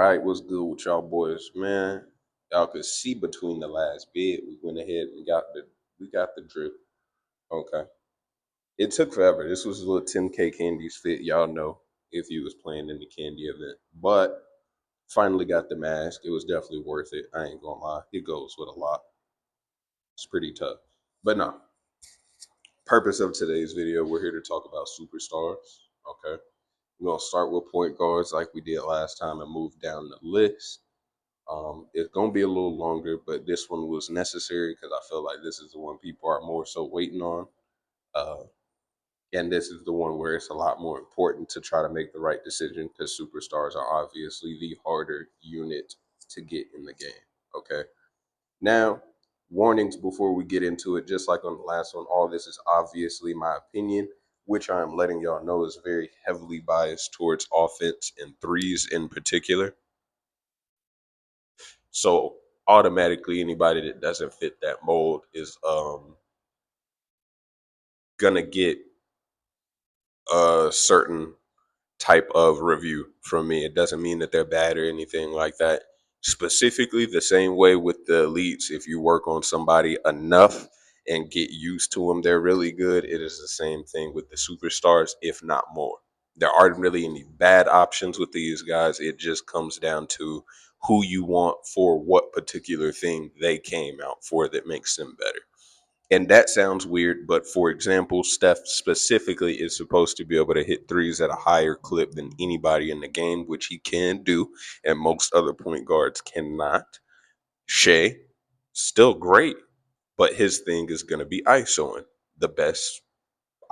Alright, what's good with y'all boys, man? Y'all could see between the last bid, we went ahead and got the drip. Okay. It took forever. This was a little 10K candies fit, y'all know, if you was playing in the candy event. But finally got the mask. It was definitely worth it. I ain't gonna lie. It goes with a lot. It's pretty tough. But no. Purpose of today's video, we're here to talk about superstars. Okay. We're gonna start with point guards like we did last time and move down the list. It's gonna be a little longer, but this one was necessary because I feel like this is the one people are more so waiting on, uh, and this is the one where it's a lot more important to try to make the right decision because superstars are obviously the harder unit to get in the game. Okay, now warnings before we get into it. Just like on the last one, all this is obviously my opinion, which I am letting y'all know is very heavily biased towards offense and threes in particular. So automatically anybody that doesn't fit that mold is gonna get a certain type of review from me. It doesn't mean that they're bad or anything like that. Specifically the same way with the elites, if you work on somebody enough and get used to them, they're really good. It is the same thing with the superstars, if not more. There aren't really any bad options with these guys. It just comes down to who you want for what particular thing they came out for that makes them better. And that sounds weird, but for example, Steph specifically is supposed to be able to hit threes at a higher clip than anybody in the game, which he can do, and most other point guards cannot. Shai, still great, but his thing is going to be ISOing, the best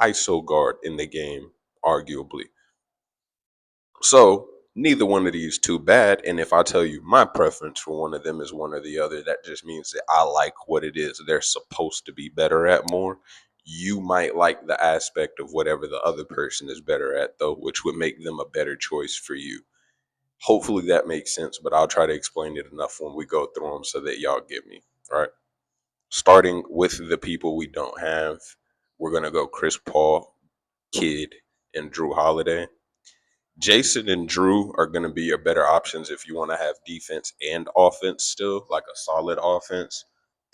ISO guard in the game, arguably. So neither one of these too bad. And if I tell you my preference for one of them is one or the other, that just means that I like what it is they're supposed to be better at more. You might like the aspect of whatever the other person is better at, though, which would make them a better choice for you. Hopefully that makes sense, but I'll try to explain it enough when we go through them so that y'all get me. All right. Starting with the people we don't have, we're going to go Chris Paul, Kidd, and Drew Holiday. Jason and Drew are going to be your better options if you want to have defense and offense still, like a solid offense.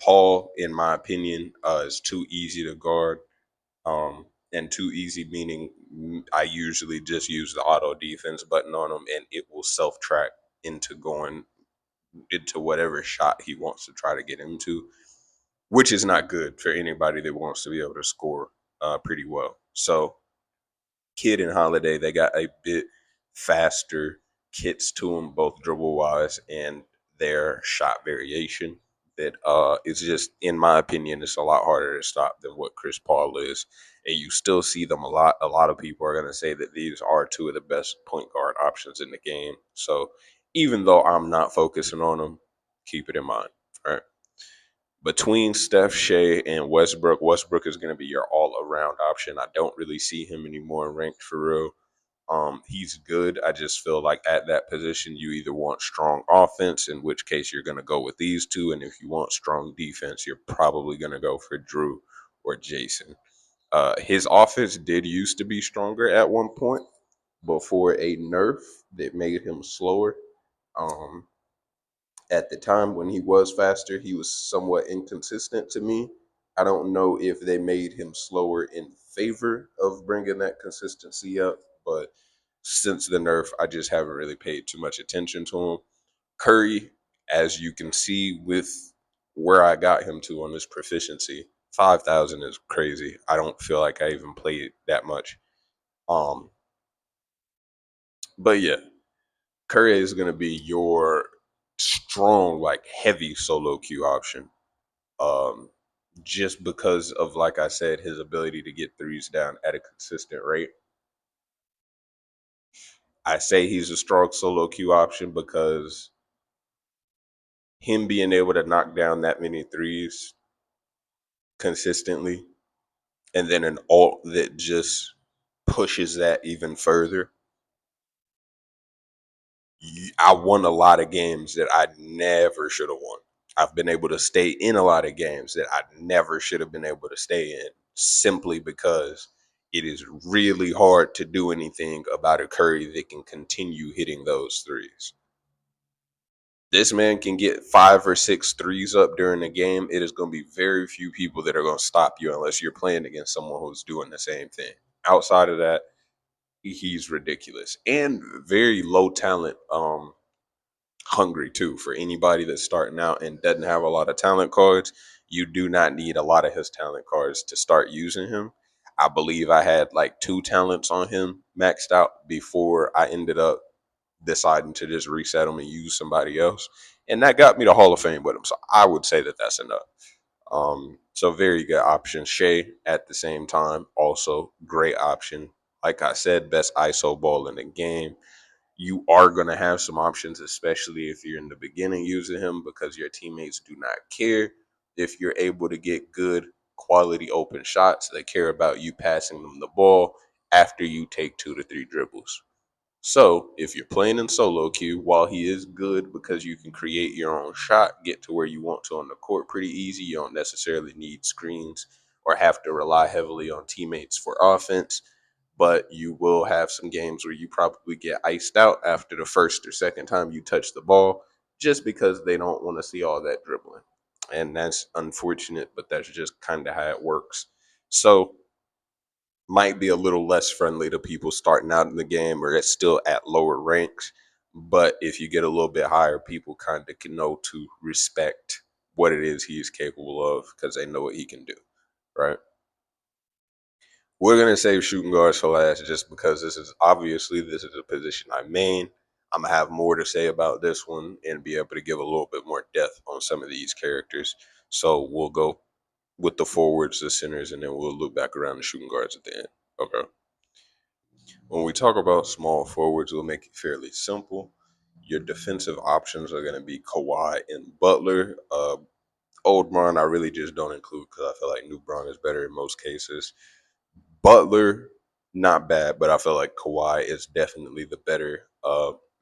Paul, in my opinion, is too easy to guard. And too easy meaning I usually just use the auto defense button on him and it will self track into going into whatever shot he wants to try to get into, which is not good for anybody that wants to be able to score pretty well. So Kidd and Holiday, they got a bit faster kits to them, both dribble wise and their shot variation. That is just, in my opinion, it's a lot harder to stop than what Chris Paul is. And you still see them a lot. A lot of people are going to say that these are two of the best point guard options in the game. So even though I'm not focusing on them, keep it in mind. All right. Between Steph, Shai, and Westbrook, Westbrook is going to be your all-around option. I don't really see him anymore ranked for real. He's good. I just feel like at that position, you either want strong offense, in which case you're going to go with these two, and if you want strong defense, you're probably going to go for Drew or Jason. His offense did used to be stronger at one point before a nerf that made him slower. Um, at the time when he was faster, he was somewhat inconsistent to me. I don't know if they made him slower in favor of bringing that consistency up, but since the nerf, I just haven't really paid too much attention to him. Curry, as you can see with where I got him to on this proficiency, 5,000 is crazy. I don't feel like I even played that much. Um, but yeah, Curry is going to be your strong, like heavy solo queue option. Um, just because of, like I said, his ability to get threes down at a consistent rate. I say he's a strong solo queue option because him being able to knock down that many threes consistently and then an alt that just pushes that even further. I won a lot of games that I never should have won. I've been able to stay in a lot of games that I never should have been able to stay in simply because it is really hard to do anything about a Curry that can continue hitting those threes. This man can get 5 or 6 threes up during the game. It is going to be very few people that are going to stop you unless you're playing against someone who's doing the same thing. Outside of that, he's ridiculous and very low talent. Hungry too for anybody that's starting out and doesn't have a lot of talent cards. You do not need a lot of his talent cards to start using him. I believe I had like 2 talents on him maxed out before I ended up deciding to just reset him and use somebody else, and that got me to Hall of Fame with him. So I would say that that's enough. So very good option. Shai at the same time, also great option. Like I said, best ISO ball in the game. You are going to have some options, especially if you're in the beginning using him, because your teammates do not care if you're able to get good quality open shots. They care about you passing them the ball after you take 2 to 3 dribbles. So if you're playing in solo queue, while he is good because you can create your own shot, get to where you want to on the court pretty easy, you don't necessarily need screens or have to rely heavily on teammates for offense. But you will have some games where you probably get iced out after the first or second time you touch the ball just because they don't want to see all that dribbling. And that's unfortunate, but that's just kind of how it works. So might be a little less friendly to people starting out in the game or it's still at lower ranks. But if you get a little bit higher, people kind of can know to respect what it is he is capable of because they know what he can do, right? We're gonna save shooting guards for last just because this is a position I main. I'm gonna have more to say about this one and be able to give a little bit more depth on some of these characters. So we'll go with the forwards, the centers, and then we'll loop back around the shooting guards at the end. Okay. When we talk about small forwards, we'll make it fairly simple. Your defensive options are going to be Kawhi and Butler. Old Bron, I really just don't include because I feel like new Bron is better in most cases. Butler, not bad, but I feel like Kawhi is definitely the better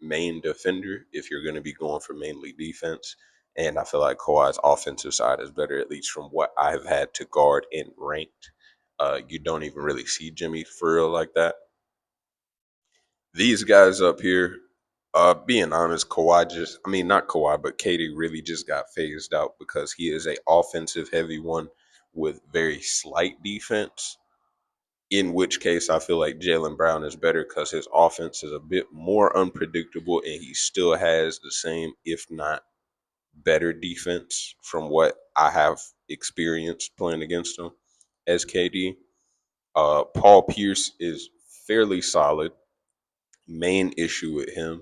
main defender if you're going to be going for mainly defense. And I feel like Kawhi's offensive side is better, at least from what I've had to guard in ranked. You don't even really see Jimmy for real like that. These guys up here, being honest, not Kawhi, but Katie really just got phased out because he is a offensive heavy one with very slight defense. In which case, I feel like Jaylen Brown is better because his offense is a bit more unpredictable and he still has the same, if not better, defense from what I have experienced playing against him as KD. Paul Pierce is fairly solid. Main issue with him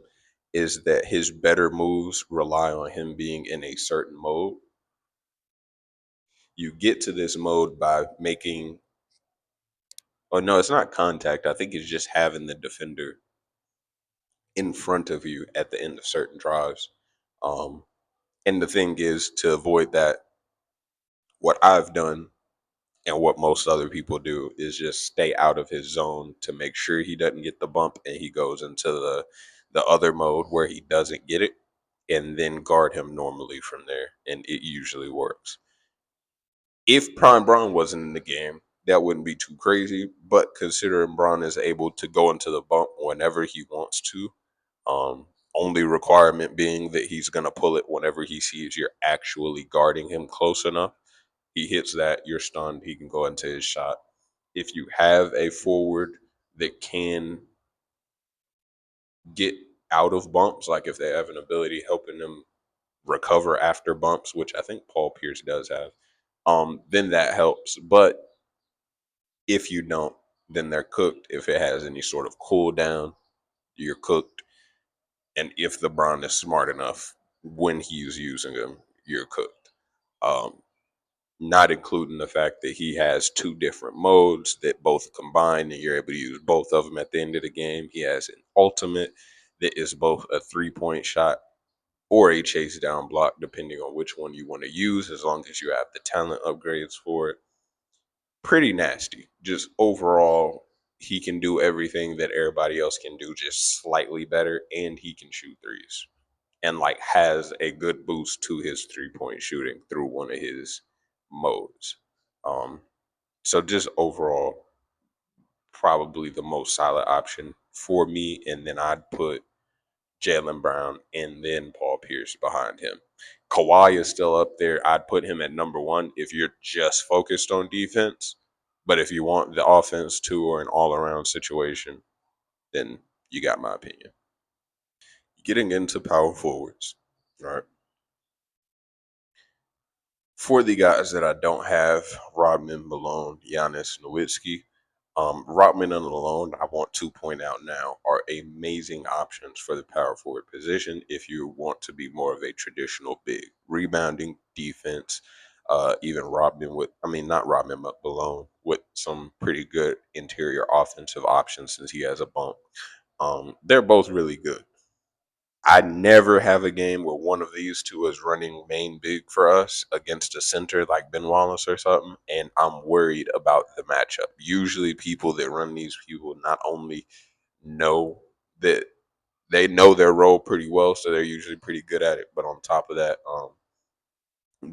is that his better moves rely on him being in a certain mode. You get to this mode by making, oh no, it's not contact. I think it's just having the defender in front of you at the end of certain drives. Um, and the thing is, to avoid that, what I've done and what most other people do is just stay out of his zone to make sure he doesn't get the bump and he goes into the other mode where he doesn't get it and then guard him normally from there, and it usually works. If Prime Braun wasn't in the game, that wouldn't be too crazy, but considering Braun is able to go into the bump whenever he wants to, only requirement being that he's going to pull it whenever he sees you're actually guarding him close enough. He hits that, you're stunned, he can go into his shot. If you have a forward that can get out of bumps, like if they have an ability helping them recover after bumps, which I think Paul Pierce does have, then that helps. But if you don't, then they're cooked. If it has any sort of cooldown, you're cooked. And if LeBron is smart enough when he's using them, you're cooked. Um, Not including the fact that he has 2 different modes that both combine and you're able to use both of them at the end of the game. He has an ultimate that is both a 3-point shot or a chase down block, depending on which one you want to use, as long as you have the talent upgrades for it. Pretty nasty. Just overall, he can do everything that everybody else can do, just slightly better, and he can shoot threes. And like has a good boost to his 3-point shooting through one of his modes. Um, so just overall, probably the most solid option for me. And then I'd put Jaylen Brown, and then Paul Pierce behind him. Kawhi is still up there. I'd put him at number one if you're just focused on defense. But if you want the offense too, or an all around situation, then you got my opinion. Getting into power forwards, right? For the guys that I don't have, Rodman, Malone, Giannis, Nowitzki, Rodman and Malone, I want to point out now, are amazing options for the power forward position if you want to be more of a traditional big. Rebounding, defense, even Rodman with, I mean, not Rodman, but Malone with some pretty good interior offensive options since he has a bump. They're both really good. I never have a game where one of these two is running main big for us against a center like Ben Wallace or something, and I'm worried about the matchup. Usually, people that run these people not only know that they know their role pretty well, so they're usually pretty good at it, but on top of that,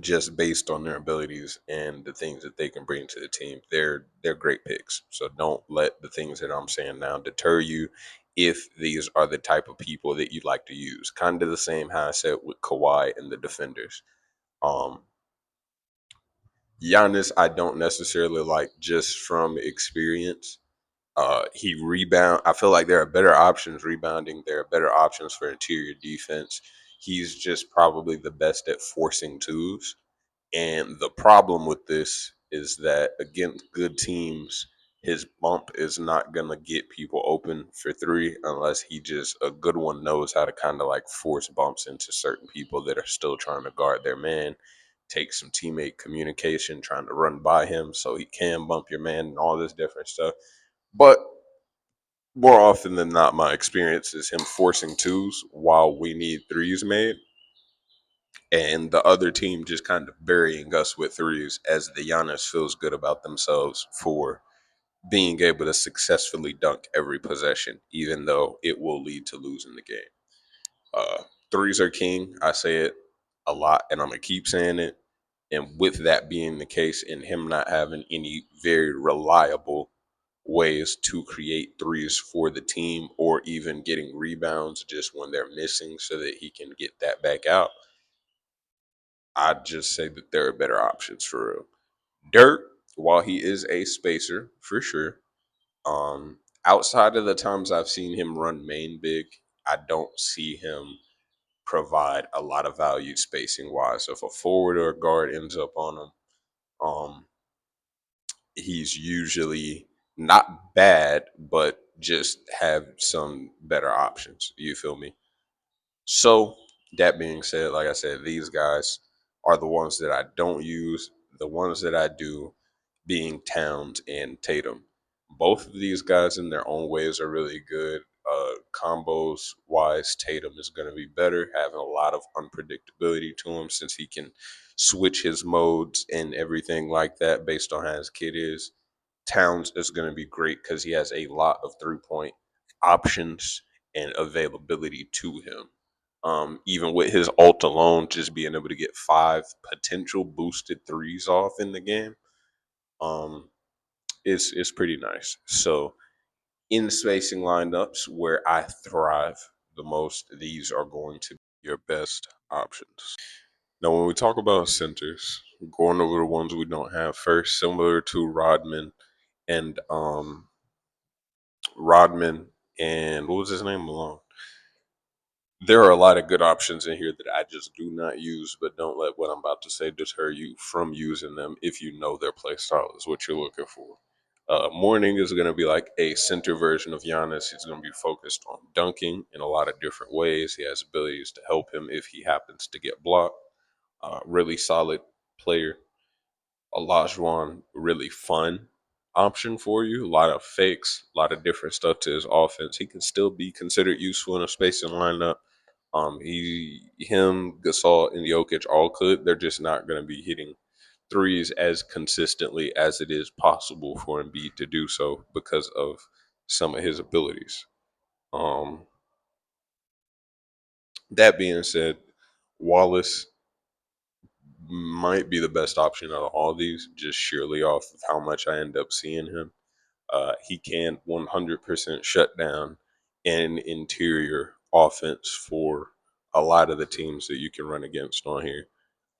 just based on their abilities and the things that they can bring to the team, they're great picks. So don't let the things that I'm saying now deter you if these are the type of people that you like to use. Kind of the same how I said with Kawhi and the defenders. Um Giannis, I don't necessarily like just from experience. He rebound. I feel like there are better options rebounding. There are better options for interior defense. He's just probably the best at forcing twos. And the problem with this is that against good teams, his bump is not going to get people open for three unless he just, a good one, knows how to kind of like force bumps into certain people that are still trying to guard their man. Take some teammate communication, trying to run by him so he can bump your man and all this different stuff. But more often than not, my experience is him forcing twos while we need threes made, and the other team just kind of burying us with threes as the Giannis feels good about themselves for being able to successfully dunk every possession, even though it will lead to losing the game. Uh, Threes are king. I say it a lot, and I'm gonna keep saying it. And with that being the case, and him not having any very reliable ways to create threes for the team, or even getting rebounds just when they're missing, so that he can get that back out, I'd just say that there are better options for real. Dirk, while he is a spacer for sure, outside of the times I've seen him run main big, I don't see him provide a lot of value spacing wise. So if a forward or a guard ends up on him, um, he's usually not bad, but just have some better options. You feel me? So that being said, like I said, these guys are the ones that I don't use. The ones that I do being Towns and Tatum. Both of these guys in their own ways are really good. Combos wise, Tatum is going to be better, having a lot of unpredictability to him since he can switch his modes and everything like that based on how his kid is. Towns is going to be great because he has a lot of 3 point options and availability to him. Even with his ult alone, just being able to get 5 potential boosted threes off in the game, um, is pretty nice. So in spacing lineups where I thrive the most, these are going to be your best options. Now, when we talk about centers, going over the ones we don't have first, similar to and Rodman and what was his name? Malone. There are a lot of good options in here that I just do not use, but don't let what I'm about to say deter you from using them if you know their play style is what you're looking for. Morning is going to be like a center version of Giannis. He's going to be focused on dunking in a lot of different ways. He has abilities to help him if he happens to get blocked. Really solid player. Olajuwon, really fun option for you. A lot of fakes, a lot of different stuff to his offense. He can still be considered useful in a spacing lineup. Him, Gasol, and Jokic all could. They're just not going to be hitting threes as consistently as it is possible for Embiid to do so because of some of his abilities. Um, that being said, Wallace might be the best option out of all these, just surely off of how much I end up seeing him. He can 100% shut down an interior offense for a lot of the teams that you can run against on here.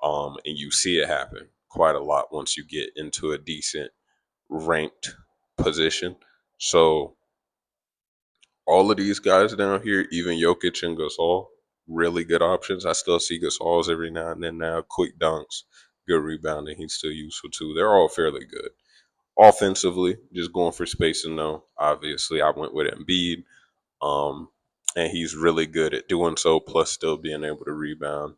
And you see it happen quite a lot once you get into a decent ranked position. So all of these guys down here, even Jokic and Gasol, really good options. I still see Gasol's every now and then now. Quick dunks, good rebounding. He's still useful too. They're all fairly good. Offensively, just going for spacing though. Obviously, I went with Embiid. Um, and he's really good at doing so, plus still being able to rebound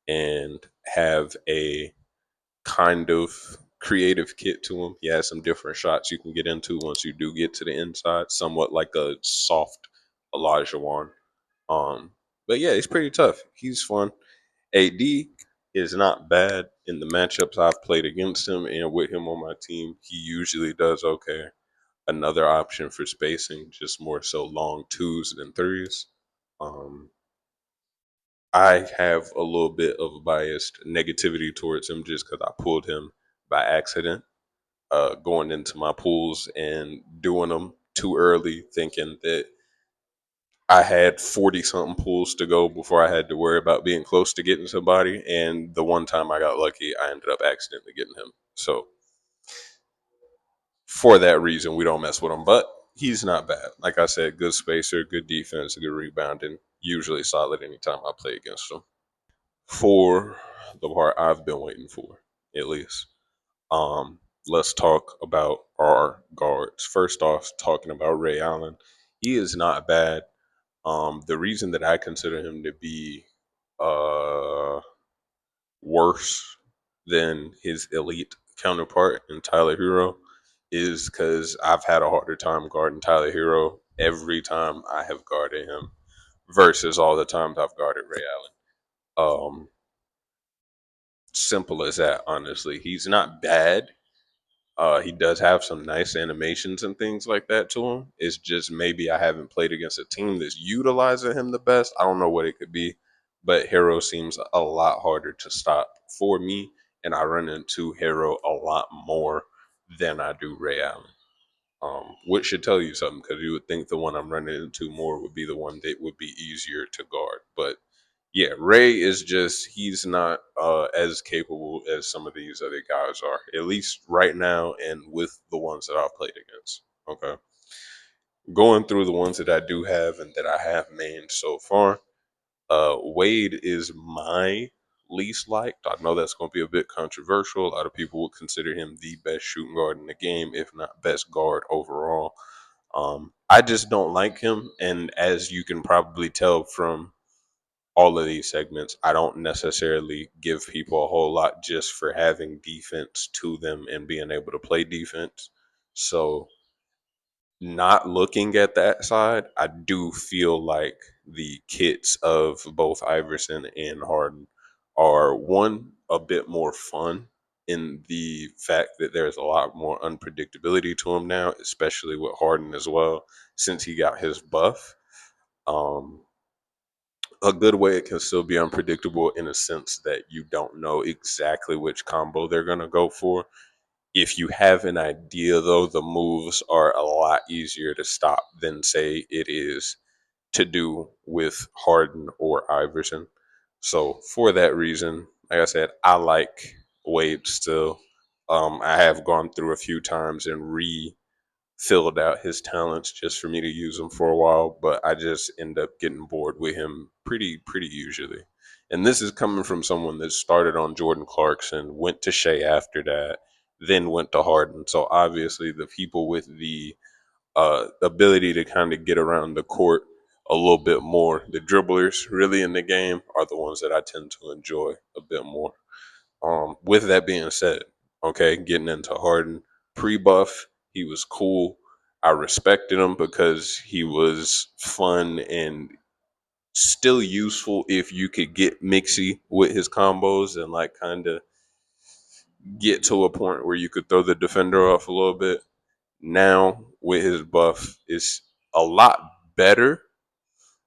and have a kind of creative kit to him. He has some different shots you can get into once you do get to the inside, somewhat like a soft Elijah Wan. But yeah, he's pretty tough. He's fun. AD is not bad in the matchups I've played against him and with him on my team. He usually does okay. Another option for spacing, just more so long twos than threes. Um, I have a little bit of biased negativity towards him just because I pulled him by accident, going into my pools and doing them too early, thinking that I had 40 something pools to go before I had to worry about being close to getting somebody. And the one time I got lucky, I ended up accidentally getting him. So for that reason, we don't mess with him. But he's not bad. Like I said, good spacer, good defense, good rebounding. Usually solid anytime I play against him. For the part I've been waiting for, at least. Um, let's talk about our guards. First off, talking about Ray Allen, he is not bad. The reason that I consider him to be uh, worse than his elite counterpart in Tyler Hero is because I've had a harder time guarding Tyler Hero every time I have guarded him versus all the times I've guarded Ray Allen. Simple as that, honestly. He's not bad. He does have some nice animations and things like that to him. It's just maybe I haven't played against a team that's utilizing him the best. I don't know what it could be, but Hero seems a lot harder to stop for me, and I run into Hero a lot more than I do Ray Allen. Which should tell you something because you would think the one I'm running into more would be the one that would be easier to guard. But yeah, Ray is just he's not as capable as some of these other guys are, at least right now and with the ones that I've played against. Okay. Going through the ones that I do have and that I have mained so far, Wade is my least liked. I know that's going to be a bit controversial. A lot of people would consider him the best shooting guard in the game, if not best guard overall. I just don't like him, and as you can probably tell from all of these segments, I don't necessarily give people a whole lot just for having defense to them and being able to play defense. So not looking at that side, I do feel like the kits of both Iverson and Harden are one a bit more fun in the fact that there's a lot more unpredictability to him now, especially with Harden as well, since he got his buff. Um, a good way it can still be unpredictable in a sense that you don't know exactly which combo they're going to go for. If you have an idea, though, the moves are a lot easier to stop than, say, it is to do with Harden or Iverson. So, for that reason, like I said, I like Wade still. I have gone through a few times and filled out his talents just for me to use him for a while, but I just end up getting bored with him pretty usually. And this is coming from someone that started on Jordan Clarkson, went to Shea after that, then went to Harden. So obviously the people with the ability to kind of get around the court a little bit more, the dribblers really in the game, are the ones that I tend to enjoy a bit more. With that being said, okay, getting into Harden pre-buff, he was cool. I respected him because he was fun and still useful if you could get mixy with his combos and like kind of get to a point where you could throw the defender off a little bit. Now with his buff, it's a lot better,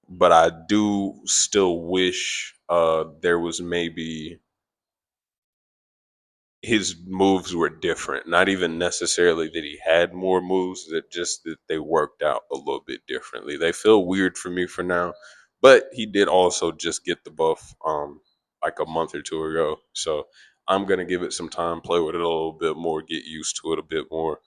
but I do still wish there was maybe his moves were different. Not even necessarily that he had more moves, that just that they worked out a little bit differently. They feel weird for me for now, But he did also just get the buff like a month or two ago. So I'm gonna give it some time, play with it a little bit more, get used to it a bit more.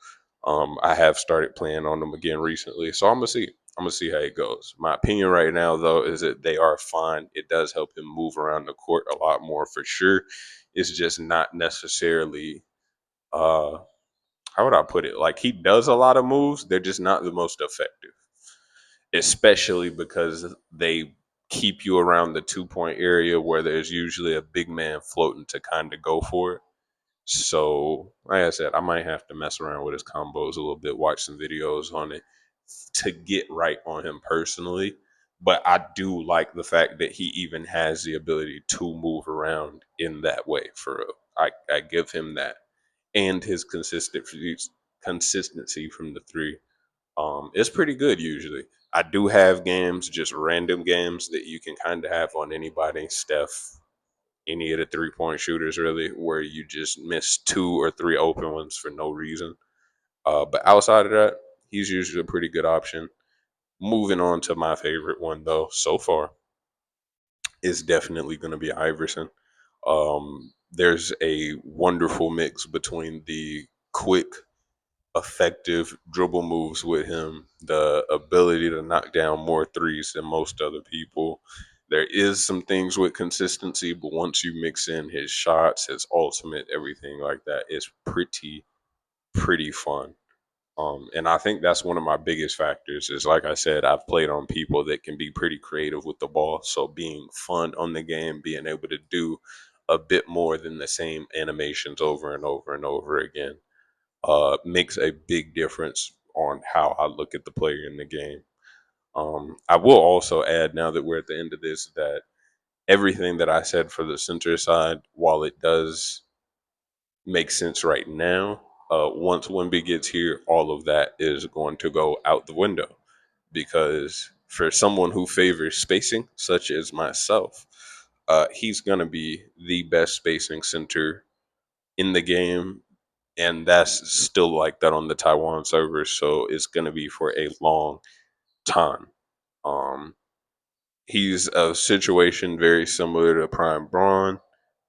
I have started playing on them again recently, so I'm gonna see. I'm gonna see how it goes. My opinion right now, though, is that they are fine. It does help him move around the court a lot more for sure. It's just not necessarily uh how would I put it? Like he does a lot of moves, they're just not the most effective, especially because they keep you around the 2 point area where there's usually a big man floating to kind of go for it. So, like I said, I might have to mess around with his combos a little bit, watch some videos on it to get right on him personally. But I do like the fact that he even has the ability to move around in that way. For real. I give him that, and his consistency from the three. It's pretty good usually. I do have games, just random games that you can kind of have on anybody. Steph, any of the 3 point shooters really, where you just miss two or three open ones for no reason. But outside of that, he's usually a pretty good option. Moving on to my favorite one though, so far, is definitely going to be Iverson. There's a wonderful mix between the quick, effective dribble moves with him, the ability to knock down more threes than most other people. There is some things with consistency, but once you mix in his shots, his ultimate, everything like that, it's pretty fun. And I think that's one of my biggest factors is like I said, I've played on people that can be pretty creative with the ball. So being fun on the game, being able to do a bit more than the same animations over and over and over again makes a big difference on how I look at the player in the game. I will also add, now that we're at the end of this, that everything that I said for the center side, while it does make sense right now, once Wimby gets here, all of that is going to go out the window. Because for someone who favors spacing, such as myself, he's going to be the best spacing center in the game, and that's still like that on the Taiwan server. So it's going to be for a long time. Um, he's a situation very similar to Prime Braun,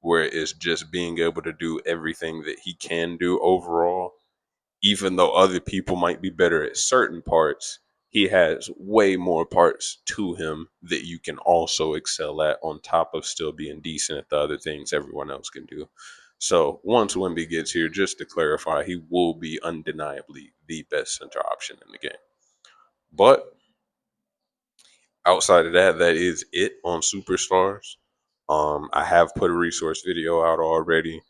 where it's just being able to do everything that he can do overall. Even though other people might be better at certain parts, he has way more parts to him that you can also excel at on top of still being decent at the other things everyone else can do. So once Wemby gets here, just to clarify, he will be undeniably the best center option in the game. But outside of that, that is it on superstars. I have put a resource video out already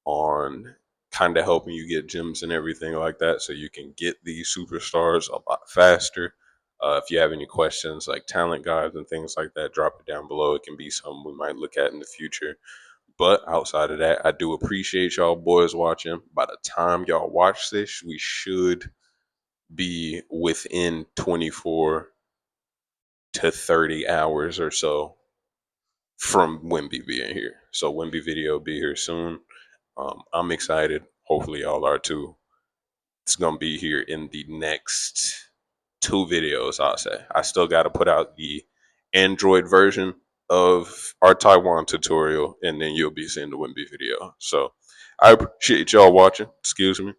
on kind of helping you get gems and everything like that, so you can get these superstars a lot faster. If you have any questions like talent guides and things like that, drop it down below. It can be something we might look at in the future. But outside of that, I do appreciate y'all boys watching. By the time y'all watch this, we should be within 24 to 30 hours or so from Wimby being here. So Wimby video will be here soon. I'm excited. Hopefully y'all are too. It's gonna be here in the next 2 videos, I'll say. I still gotta put out the Android version of our Taiwan tutorial, and then you'll be seeing the Wimby video. So I appreciate y'all watching. Excuse me.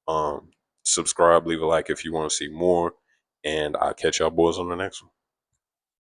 Um, subscribe, leave a like if you want to see more, and I'll catch y'all boys on the next one.